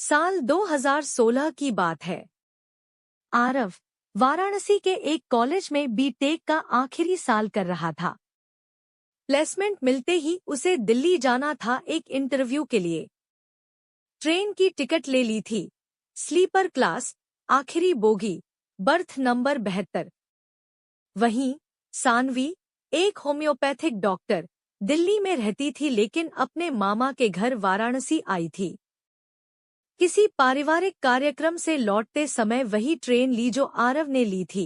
साल 2016 की बात है। आरव वाराणसी के एक कॉलेज में बीटेक का आखिरी साल कर रहा था। प्लेसमेंट मिलते ही उसे दिल्ली जाना था एक इंटरव्यू के लिए। ट्रेन की टिकट ले ली थी, स्लीपर क्लास, आखिरी बोगी, बर्थ नंबर 72। वहीं सानवी, एक होम्योपैथिक डॉक्टर, दिल्ली में रहती थी लेकिन अपने मामा के घर वाराणसी आई थी। किसी पारिवारिक कार्यक्रम से लौटते समय वही ट्रेन ली जो आरव ने ली थी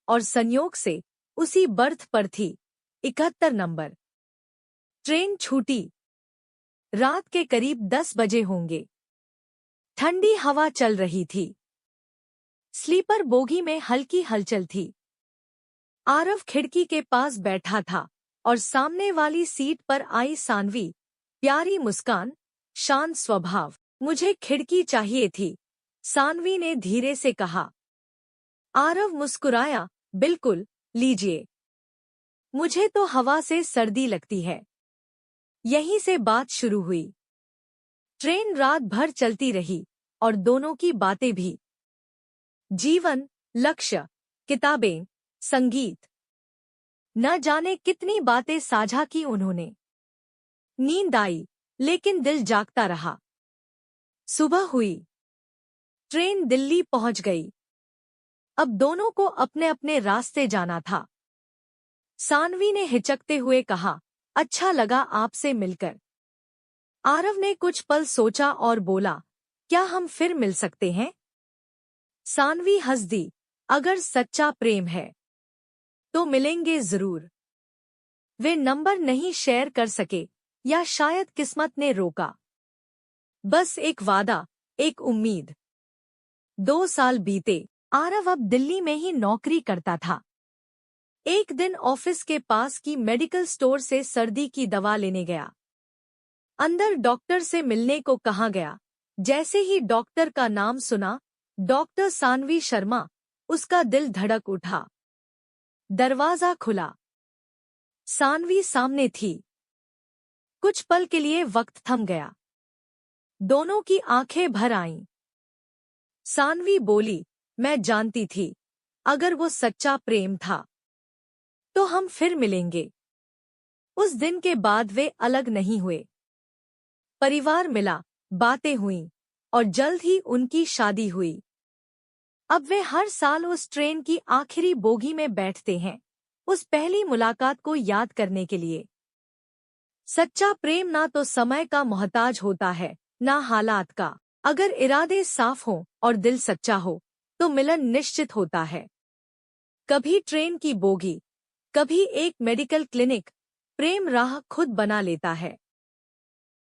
और संयोग से उसी बर्थ पर थी, 71 नंबर। ट्रेन छूटी। रात के करीब 10 बजे होंगे। ठंडी हवा चल रही थी। स्लीपर बोगी में हल्की हलचल थी। आरव खिड़की के पास बैठा था और सामने वाली सीट पर आई सानवी, प्यारी मुस्कान, शांत स्वभाव। मुझे खिड़की चाहिए थी, सानवी ने धीरे से कहा। आरव मुस्कुराया, बिल्कुल, लीजिए। मुझे तो हवा से सर्दी लगती है। यहीं से बात शुरू हुई। ट्रेन रात भर चलती रही और दोनों की बातें भी। जीवन, लक्ष्य, किताबें, संगीत, न जाने कितनी बातें साझा की उन्होंने। नींद आई, लेकिन दिल जागता रहा। सुबह हुई। ट्रेन दिल्ली पहुंच गई। अब दोनों को अपने अपने रास्ते जाना था। सानवी ने हिचकते हुए कहा, अच्छा लगा आपसे मिलकर। आरव ने कुछ पल सोचा और बोला, क्या हम फिर मिल सकते हैं? सानवी हंस दी, अगर सच्चा प्रेम है तो मिलेंगे जरूर। वे नंबर नहीं शेयर कर सके या शायद किस्मत ने रोका। बस एक वादा, एक उम्मीद। 2 साल बीते। आरव अब दिल्ली में ही नौकरी करता था। एक दिन ऑफिस के पास की मेडिकल स्टोर से सर्दी की दवा लेने गया। अंदर डॉक्टर से मिलने को कहा गया। जैसे ही डॉक्टर का नाम सुना, डॉक्टर सानवी शर्मा, उसका दिल धड़क उठा। दरवाजा खुला। सानवी सामने थी। कुछ पल के लिए वक्त थम गया। दोनों की आंखें भर आईं। सानवी बोली, मैं जानती थी, अगर वो सच्चा प्रेम था तो हम फिर मिलेंगे। उस दिन के बाद वे अलग नहीं हुए। परिवार मिला, बातें हुईं और जल्द ही उनकी शादी हुई। अब वे हर साल उस ट्रेन की आखिरी बोगी में बैठते हैं, उस पहली मुलाकात को याद करने के लिए। सच्चा प्रेम ना तो समय का मोहताज होता है, ना हालात का। अगर इरादे साफ हों और दिल सच्चा हो तो मिलन निश्चित होता है। कभी ट्रेन की बोगी, कभी एक मेडिकल क्लिनिक, प्रेम राह खुद बना लेता है।